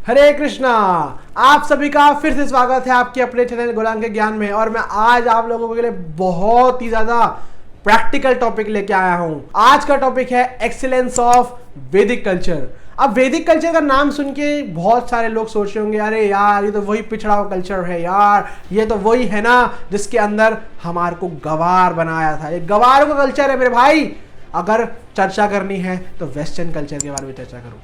हरे कृष्णा। आप सभी का फिर से स्वागत है आपके अपने चैनल गुलाम के ज्ञान में। और मैं आज आप लोगों के लिए बहुत ही ज्यादा प्रैक्टिकल टॉपिक लेके आया हूं। आज का टॉपिक है एक्सीलेंस ऑफ वैदिक कल्चर। अब वैदिक कल्चर का नाम सुन के बहुत सारे लोग सोच रहे होंगे, अरे यार ये तो वही पिछड़ा हुआ कल्चर है यार, ये तो वही है ना जिसके अंदर हमारे को गवार बनाया था। ये गवारों का कल्चर है मेरे भाई। अगर चर्चा करनी है तो वेस्टर्न कल्चर के बारे में चर्चा करूं।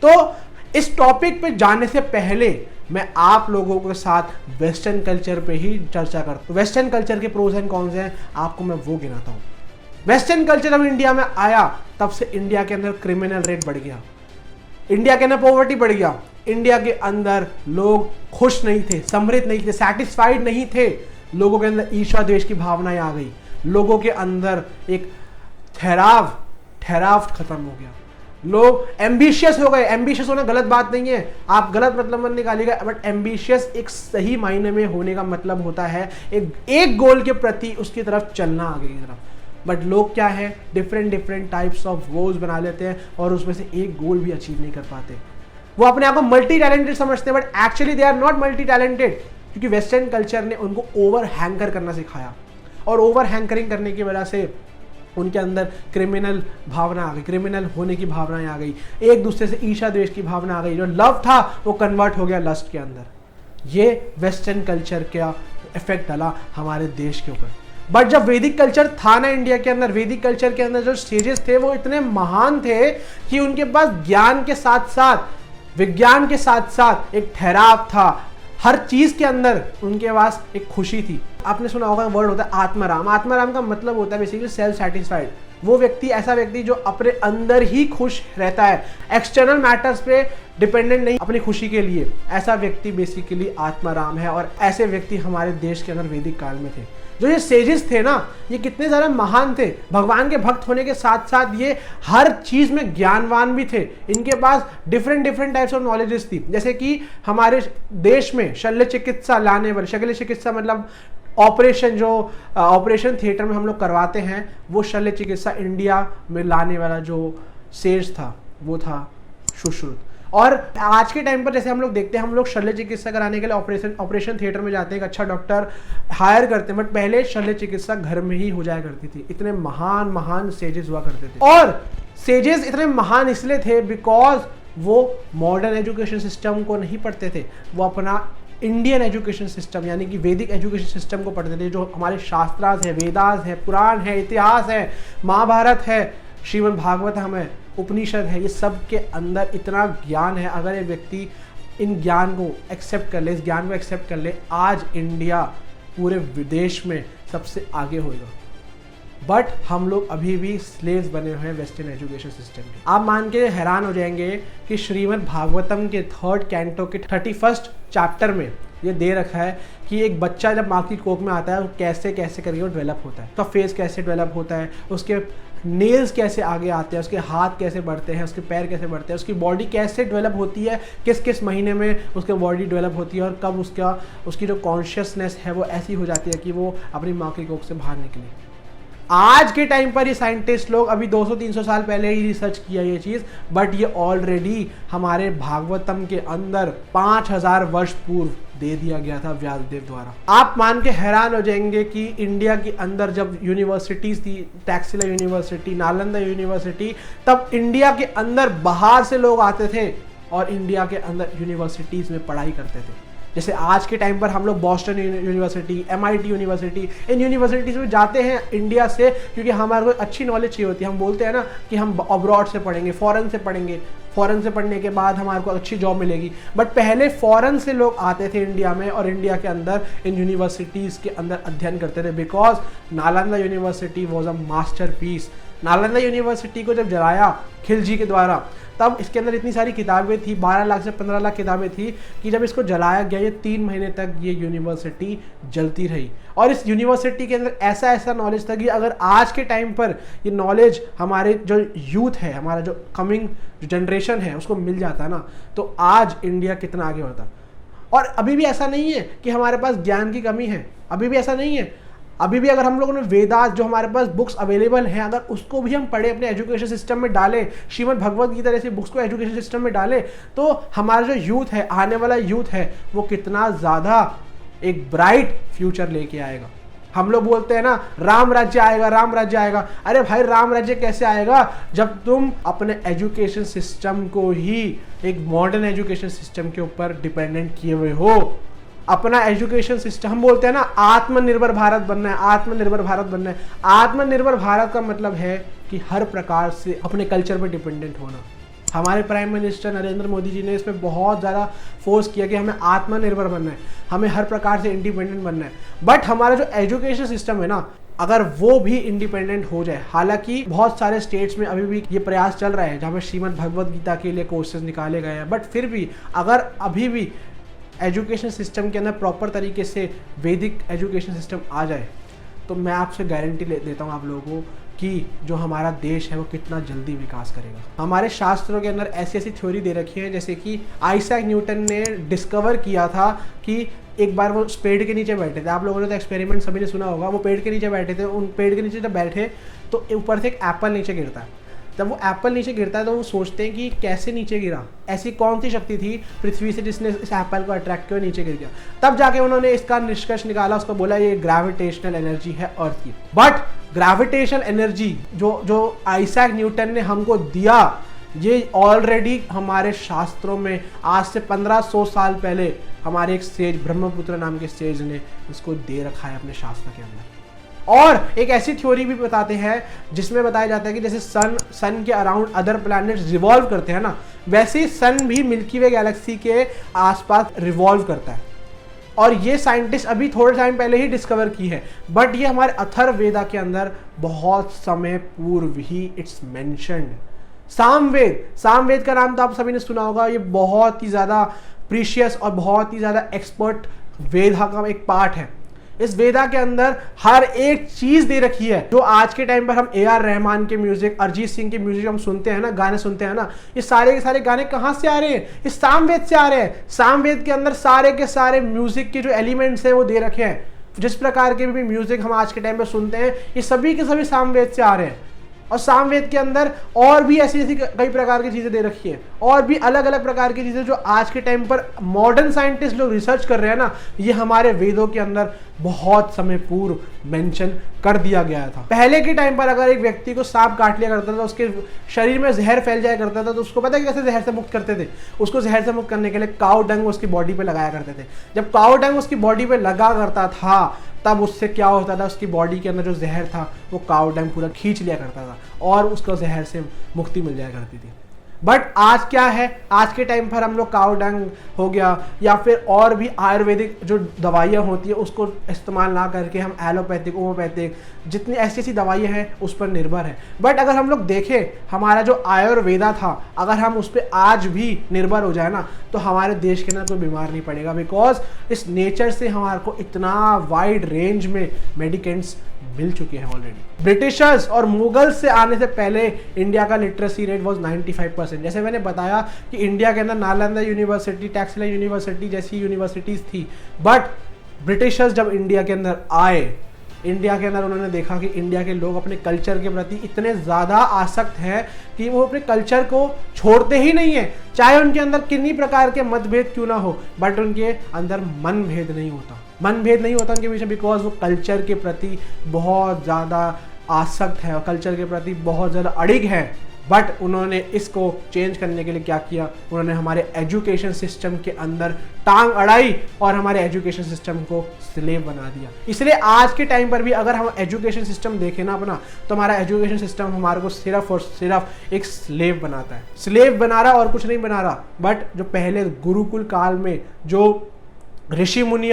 तो इस टॉपिक पे जाने से पहले मैं आप लोगों के साथ वेस्टर्न कल्चर पे ही चर्चा करता हूँ। वेस्टर्न कल्चर के प्रोज एंड कॉन्स हैं, आपको मैं वो गिनाता हूँ। वेस्टर्न कल्चर जब इंडिया में आया तब से इंडिया के अंदर क्रिमिनल रेट बढ़ गया, इंडिया के अंदर पॉवर्टी बढ़ गया, इंडिया के अंदर लोग खुश नहीं थे, समृद्ध नहीं थे, सेटिस्फाइड नहीं थे। लोगों के अंदर ईर्ष्या द्वेष की भावनाएं आ गई, लोगों के अंदर एक ठहराव खत्म हो गया, लोग एम्बिशियस हो गए। एम्बिशियस होना गलत बात नहीं है, आप गलत मतलब मत निकालिएगा, बट एम्बिशियस एक सही मायने में होने का मतलब होता है एक गोल के प्रति उसकी तरफ चलना, आगे की तरफ। बट लोग क्या है, डिफरेंट टाइप्स ऑफ गोल्स बना लेते हैं और उसमें से एक गोल भी अचीव नहीं कर पाते। वो अपने आप को मल्टी टैलेंटेड समझते हैं, but actually they are not multi talented, क्योंकि वेस्टर्न कल्चर ने उनको ओवर हैंकर करना सिखाया। और ओवर हैंकरिंग करने की वजह से उनके अंदर क्रिमिनल भावना आ गई, क्रिमिनल होने की भावनाएं आ गई, एक दूसरे से ईर्ष्या द्वेष की भावना आ गई। जो लव था वो कन्वर्ट हो गया लस्ट के अंदर। ये वेस्टर्न कल्चर का इफेक्ट डाला हमारे देश के ऊपर। बट जब वैदिक कल्चर था ना इंडिया के अंदर, वैदिक कल्चर के अंदर जो स्टेजेस थे वो इतने महान थे कि उनके पास ज्ञान के साथ साथ, विज्ञान के साथ साथ एक ठहराव था। हर चीज के अंदर उनके पास एक खुशी थी। आपने सुना होगा वर्ड होता है आत्माराम। आत्माराम का मतलब होता है बेसिकली सेल्फ सेटिस्फाइड। वो व्यक्ति, ऐसा व्यक्ति जो अपने अंदर ही खुश रहता है, एक्सटर्नल मैटर्स पे डिपेंडेंट नहीं, अपनी खुशी के लिए, ऐसा व्यक्ति बेसिकली आत्माराम है। और ऐसे व्यक्ति हमारे देश के अंदर वैदिक काल में थे। जो ये सेजेस थे ना, ये कितने ज़्यादा महान थे। भगवान के भक्त होने के साथ साथ ये हर चीज़ में ज्ञानवान भी थे। इनके पास डिफरेंट टाइप्स ऑफ नॉलेजेस थी। जैसे कि हमारे देश में शल्य चिकित्सा लाने वाले, शल्य चिकित्सा मतलब ऑपरेशन, जो ऑपरेशन थिएटर में हम लोग करवाते हैं, वो शल्य चिकित्सा इंडिया में लाने वाला जो सेज था वो था सुश्रुत। और आज के टाइम पर जैसे हम लोग देखते हैं, हम लोग शल्य चिकित्सा कराने के लिए ऑपरेशन थिएटर में जाते हैं, एक अच्छा डॉक्टर हायर करते हैं। बट पहले शल्य चिकित्सा घर में ही हो जाया करती थी। इतने महान सेजेस हुआ करते थे। और सेजेस इतने महान इसलिए थे बिकॉज वो मॉडर्न एजुकेशन सिस्टम को नहीं पढ़ते थे, वो अपना इंडियन एजुकेशन सिस्टम यानी कि वैदिक एजुकेशन सिस्टम को पढ़ते थे। जो हमारे शास्त्रास है, वेदास है, पुराण है, इतिहास है, महाभारत है, श्रीमद् भागवतम है, उपनिषद है, ये सब के अंदर इतना ज्ञान है। अगर ये व्यक्ति इन ज्ञान को एक्सेप्ट कर ले, इस ज्ञान को एक्सेप्ट कर ले, आज इंडिया पूरे विदेश में सबसे आगे होगा। बट हम लोग अभी भी स्लेव्स बने हुए हैं वेस्टर्न एजुकेशन सिस्टम के। आप मान के हैरान हो जाएंगे कि श्रीमद् भागवतम के 3rd कैंटो के 31st चैप्टर में ये दे रखा है कि एक बच्चा जब माँ की कोख में आता है वो कैसे करके वो डेवलप होता है, उसका फेस कैसे डेवलप होता है, उसके नेल्स कैसे आगे आते हैं, उसके हाथ कैसे बढ़ते हैं, उसके पैर कैसे बढ़ते हैं, उसकी बॉडी कैसे डेवलप होती है, किस किस महीने में उसकी बॉडी डेवलप होती है, और कब उसकी जो कॉन्शियसनेस है वो ऐसी हो जाती है कि वो अपनी माँ की कोख से बाहर निकले। आज के टाइम पर ये साइंटिस्ट लोग अभी 200-300 साल पहले ही रिसर्च किया ये चीज़, बट ये ऑलरेडी हमारे भागवतम के अंदर 5000 वर्ष पूर्व दे दिया गया था व्यासदेव द्वारा। आप मान के हैरान हो जाएंगे कि इंडिया के अंदर जब यूनिवर्सिटीज थी, टैक्सिला यूनिवर्सिटी, नालंदा यूनिवर्सिटी, तब इंडिया के अंदर बाहर से लोग आते थे और इंडिया के अंदर यूनिवर्सिटीज में पढ़ाई करते थे। जैसे आज के टाइम पर हम लोग बॉस्टन यूनिवर्सिटी, MIT यूनिवर्सिटी, इन यूनिवर्सिटीज़ में जाते हैं इंडिया से, क्योंकि हमारे को अच्छी नॉलेज चाहिए होती है। हम बोलते हैं ना कि हम अब्रॉड से पढ़ेंगे, फॉरेन से पढ़ेंगे, फॉरेन से पढ़ने के बाद हमारे को अच्छी जॉब मिलेगी। बट पहले फॉरेन से लोग आते थे इंडिया में और इंडिया के अंदर इन यूनिवर्सिटीज़ के अंदर अध्ययन करते थे, because Nalanda university was a masterpiece. Nalanda university को जब जलाया खिलजी के द्वारा, तब इसके अंदर इतनी सारी किताबें थी, 12 लाख से 15 लाख किताबें थी, कि जब इसको जलाया गया ये 3 महीने तक ये यूनिवर्सिटी जलती रही। और इस यूनिवर्सिटी के अंदर ऐसा नॉलेज था कि अगर आज के टाइम पर ये नॉलेज हमारे जो यूथ है, हमारा जो कमिंग जो जनरेशन है, उसको मिल जाता ना, तो आज इंडिया कितना आगे होता। और अभी भी ऐसा नहीं है कि हमारे पास ज्ञान की कमी है, अभी भी ऐसा नहीं है। अभी भी अगर हम लोगों ने वेदास जो हमारे पास बुक्स अवेलेबल हैं, अगर उसको भी हम पढ़े, अपने एजुकेशन सिस्टम में डालें, श्रीमद् भगवद गीता जैसी बुक्स को एजुकेशन सिस्टम में डालें, तो हमारा जो यूथ है, आने वाला यूथ है, वो कितना ज़्यादा एक ब्राइट फ्यूचर लेके आएगा। हम लोग बोलते हैं ना राम राज्य आएगा, राम राज्य आएगा। अरे भाई राम राज्य कैसे आएगा जब तुम अपने एजुकेशन सिस्टम को ही एक मॉडर्न एजुकेशन सिस्टम के ऊपर डिपेंडेंट किए हुए हो। अपना एजुकेशन सिस्टम, हम बोलते हैं ना आत्मनिर्भर भारत बनना है, आत्मनिर्भर भारत बनना है। आत्मनिर्भर भारत का मतलब है कि हर प्रकार से अपने कल्चर पर डिपेंडेंट होना। हमारे प्राइम मिनिस्टर नरेंद्र मोदी जी ने इसमें बहुत ज़्यादा फोर्स किया कि हमें आत्मनिर्भर बनना है, हमें हर प्रकार से इंडिपेंडेंट बनना है। बट हमारा जो एजुकेशन सिस्टम है ना, अगर वो भी इंडिपेंडेंट हो जाए, हालांकि बहुत सारे स्टेट्स में अभी भी ये प्रयास चल रहा है जहाँ पर श्रीमद् भगवद गीता के लिए कोर्सेज निकाले गए हैं, बट फिर भी अगर अभी भी एजुकेशन सिस्टम के अंदर प्रॉपर तरीके से वैदिक एजुकेशन सिस्टम आ जाए, तो मैं आपसे गारंटी देता हूँ आप लोगों को कि जो हमारा देश है वो कितना जल्दी विकास करेगा। हमारे शास्त्रों के अंदर ऐसी ऐसी थ्योरी दे रखी है, जैसे कि आइजैक न्यूटन ने डिस्कवर किया था कि एक बार वो उस पेड़ के नीचे बैठे थे, आप लोगों ने तो एक्सपेरिमेंट सभी ने सुना होगा, वो पेड़ के नीचे बैठे थे, उन पेड़ के नीचे जब बैठे तो ऊपर से एक एप्पल नीचे गिरता है। जब वो एप्पल नीचे गिरता है तो वो सोचते हैं कि कैसे नीचे गिरा, ऐसी कौन सी शक्ति थी पृथ्वी से जिसने इस एप्पल को अट्रैक्ट किया, नीचे गिर गया। तब जाके उन्होंने इसका निष्कर्ष निकाला, उसको बोला ये ग्रेविटेशनल एनर्जी है अर्थ की। बट ग्रेविटेशनल एनर्जी जो आइजैक न्यूटन ने हमको दिया, ये ऑलरेडी हमारे शास्त्रों में आज से 1500 साल पहले हमारे एक सेज ब्रह्मपुत्र नाम के सेज ने इसको दे रखा है अपने शास्त्र के अंदर। और एक ऐसी थ्योरी भी बताते हैं जिसमें बताया जाता है कि जैसे सन के अराउंड अदर प्लैनेट्स रिवॉल्व करते हैं ना, वैसे ही सन भी मिल्की वे गैलेक्सी के आसपास रिवॉल्व करता है। और ये साइंटिस्ट अभी थोड़े टाइम पहले ही डिस्कवर की है, बट ये हमारे अथर्ववेदा के अंदर बहुत समय पूर्व ही इट्स मेंशन्ड। सामवेद का नाम तो आप सभी ने सुना होगा, ये बहुत ही ज़्यादा प्रीशियस और बहुत ही ज़्यादा एक्सपर्ट वेदा का एक पार्ट है। इस वेदा के अंदर हर एक चीज दे रखी है। जो आज के टाइम पर हम AR रहमान के म्यूजिक, अरिजीत सिंह के म्यूजिक हम सुनते हैं ना, गाने सुनते हैं ना, ये सारे के सारे गाने कहाँ से आ रहे हैं? इस सामवेद से आ रहे हैं। सामवेद के अंदर सारे के सारे म्यूजिक के जो एलिमेंट्स हैं वो दे रखे हैं। जिस प्रकार के भी म्यूजिक हम आज के टाइम पर सुनते हैं, ये सभी के सभी सामवेद से आ रहे हैं। और सामवेद के अंदर और भी ऐसी ऐसी कई प्रकार की चीज़ें दे रखी हैं, और भी अलग अलग प्रकार की चीज़ें जो आज के टाइम पर मॉडर्न साइंटिस्ट लोग रिसर्च कर रहे हैं ना, ये हमारे वेदों के अंदर बहुत समय पूर्व मेंशन कर दिया गया था। पहले के टाइम पर अगर एक व्यक्ति को सांप काट लिया करता था, उसके शरीर में जहर फैल जाया करता था, तो उसको पता है कैसे जहर से मुक्त करते थे? उसको जहर से मुक्त करने के लिए काऊ डंग उसकी बॉडी पे लगाया करते थे। जब काऊ डंग उसकी बॉडी पे लगा करता था, तब उससे क्या होता था, उसकी बॉडी के अंदर जो जहर था वो काऊ डंग पूरा खींच लिया करता था और उसको जहर से मुक्ति मिल जाया करती थी। बट आज क्या है, आज के टाइम पर हम लोग काऊ डंग हो गया या फिर और भी आयुर्वेदिक जो दवाइयाँ होती है उसको इस्तेमाल ना करके हम एलोपैथिक, होम्योपैथिक जितनी ऐसी ऐसी दवाइयाँ हैं उस पर निर्भर है। बट अगर हम लोग देखें हमारा जो आयुर्वेदा था, अगर हम उस पर आज भी निर्भर हो जाए ना, तो हमारे देश के अंदर कोई बीमार नहीं पड़ेगा। बिकॉज इस नेचर से हमारे को इतना वाइड रेंज में मेडिकेंट्स मिल चुके हैं ऑलरेडी। ब्रिटिशर्स और मुगल्स से आने से पहले इंडिया का लिटरेसी रेट वाज 95%। जैसे मैंने बताया कि इंडिया के अंदर नालंदा यूनिवर्सिटी, टैक्सला यूनिवर्सिटी जैसी यूनिवर्सिटीज़ थी, बट ब्रिटिशर्स जब इंडिया के अंदर आए, इंडिया के अंदर उन्होंने देखा कि इंडिया के लोग अपने कल्चर के प्रति इतने ज़्यादा आसक्त हैं कि वो अपने कल्चर को छोड़ते ही नहीं है, चाहे उनके अंदर किन्हीं प्रकार के मतभेद क्यों ना हो, बट उनके अंदर मनभेद नहीं होता उनके पीछे, बिकॉज वो कल्चर के प्रति बहुत ज़्यादा आसक्त है और कल्चर के प्रति बहुत ज़्यादा अड़िग है। बट उन्होंने इसको चेंज करने के लिए क्या किया, उन्होंने हमारे एजुकेशन सिस्टम के अंदर टांग अड़ाई और हमारे एजुकेशन सिस्टम को स्लेव बना दिया। इसलिए आज के टाइम पर भी अगर हम एजुकेशन सिस्टम देखें ना अपना, तो हमारा एजुकेशन सिस्टम हमारे को सिर्फ और सिर्फ एक स्लेव बनाता है। स्लेव बना रहा और कुछ नहीं बना रहा। बट जो पहले गुरुकुल काल में जो ऋषि मुनि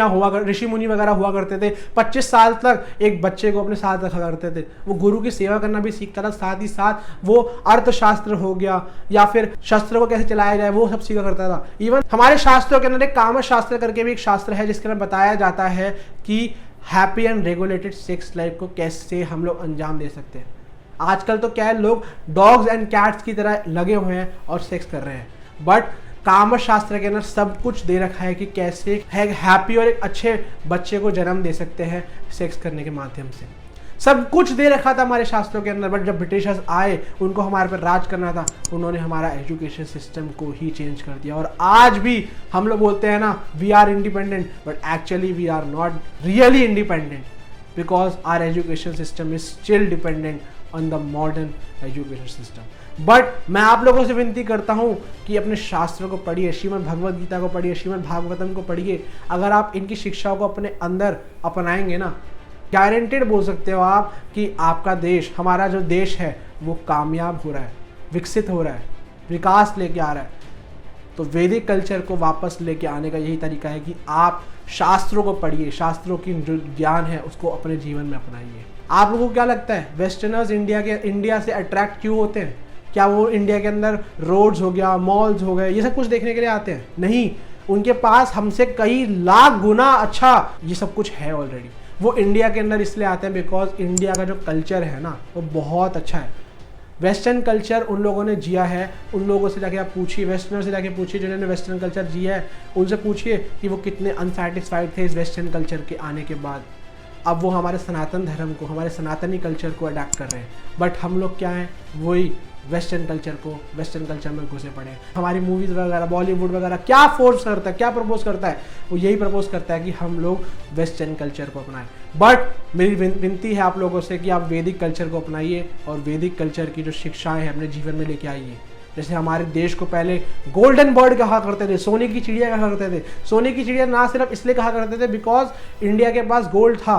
वगैरह हुआ करते थे, 25 साल तक एक बच्चे को अपने साथ रखा करते थे। वो गुरु की सेवा करना भी सीखता था, साथ ही साथ वो अर्थशास्त्र हो गया या फिर शस्त्र को कैसे चलाया जाए वो सब सीखा करता था। इवन हमारे शास्त्रों के अंदर एक कामश शास्त्र करके भी एक शास्त्र है जिसके अंदर बताया जाता है कि happy and regulated sex life को कैसे हम लोग अंजाम दे सकते हैं। आजकल तो क्या है, लोग डॉग्स एंड कैट्स की तरह लगे हुए हैं और सेक्स कर रहे हैं। बट कामर्थ शास्त्र के अंदर सब कुछ दे रखा है कि कैसे एक हैप्पी और एक अच्छे बच्चे को जन्म दे सकते हैं सेक्स करने के माध्यम से। सब कुछ दे रखा था हमारे शास्त्रों के अंदर, बट जब ब्रिटिशर्स आए, उनको हमारे पर राज करना था, उन्होंने हमारा एजुकेशन सिस्टम को ही चेंज कर दिया। और आज भी हम लोग बोलते हैं ना we are independent, but actually we are not really independent, because our education system is still dependent on the modern education system. But मैं आप लोगों से विनती करता हूँ कि अपने शास्त्रों को पढ़िए, श्रीमद् भगवद गीता को पढ़िए, श्रीमद् भागवतम को पढ़िए। अगर आप इनकी शिक्षाओं को अपने अंदर अपनाएंगे ना, गारंटेड बोल सकते हो आप कि आपका देश, हमारा जो देश है वो कामयाब हो रहा है, विकसित हो रहा है, विकास लेके आ रहा है। तो वैदिक कल्चर को वापस लेके आने का यही तरीका है कि आप शास्त्रों को पढ़िए, शास्त्रों की जो ज्ञान है उसको अपने जीवन में अपनाइए। आप लोगों को क्या लगता है वेस्टर्नर्स इंडिया से अट्रैक्ट क्यों होते हैं? क्या वो इंडिया के अंदर रोड्स हो गया, मॉल्स हो गए, ये सब कुछ देखने के लिए आते हैं? नहीं, उनके पास हमसे कई लाख गुना अच्छा ये सब कुछ है ऑलरेडी। वो इंडिया के अंदर इसलिए आते हैं बिकॉज इंडिया का जो कल्चर है ना वो बहुत अच्छा है। वेस्टर्न कल्चर उन लोगों ने जिया है, उन लोगों से जाके आप पूछिए, वेस्टर्नर से जाके पूछिए जिन्होंने वेस्टर्न कल्चर जिया है, उनसे पूछिए कि वो कितने अनसेटिस्फाइड थे इस वेस्टर्न कल्चर के आने के बाद। अब वो हमारे सनातन धर्म को, हमारे सनातनी कल्चर को अडैप्ट कर रहे हैं, बट हम लोग क्या हैं, वही वेस्टर्न कल्चर में घुसे पड़े हैं। हमारी मूवीज़ वगैरह, बॉलीवुड वगैरह क्या फोर्स करता है, क्या प्रपोज करता है? वो यही प्रपोज करता है कि हम लोग वेस्टर्न कल्चर को अपनाएं। बट मेरी विनती है आप लोगों से कि आप वैदिक कल्चर को अपनाइए और वैदिक कल्चर की जो शिक्षाएं हैं अपने जीवन में लेके आइए। जैसे हमारे देश को पहले गोल्डन बर्ड कहा करते थे, सोने की चिड़िया कहा करते थे। सोने की चिड़िया ना सिर्फ इसलिए कहा करते थे बिकॉज इंडिया के पास गोल्ड था,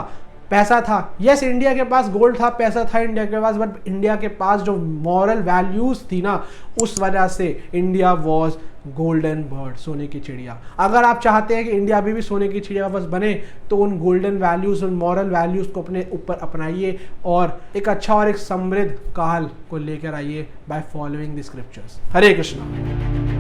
पैसा था। यस, इंडिया के पास गोल्ड था, पैसा था इंडिया के पास, बट इंडिया के पास जो मॉरल वैल्यूज थी ना, उस वजह से इंडिया वॉज गोल्डन बर्ड, सोने की चिड़िया। अगर आप चाहते हैं कि इंडिया अभी भी सोने की चिड़िया वापस बने, तो उन गोल्डन वैल्यूज, उन मॉरल वैल्यूज को अपने ऊपर अपनाइए और एक अच्छा और एक समृद्ध काल को लेकर आइए by following the scriptures. Hare Krishna.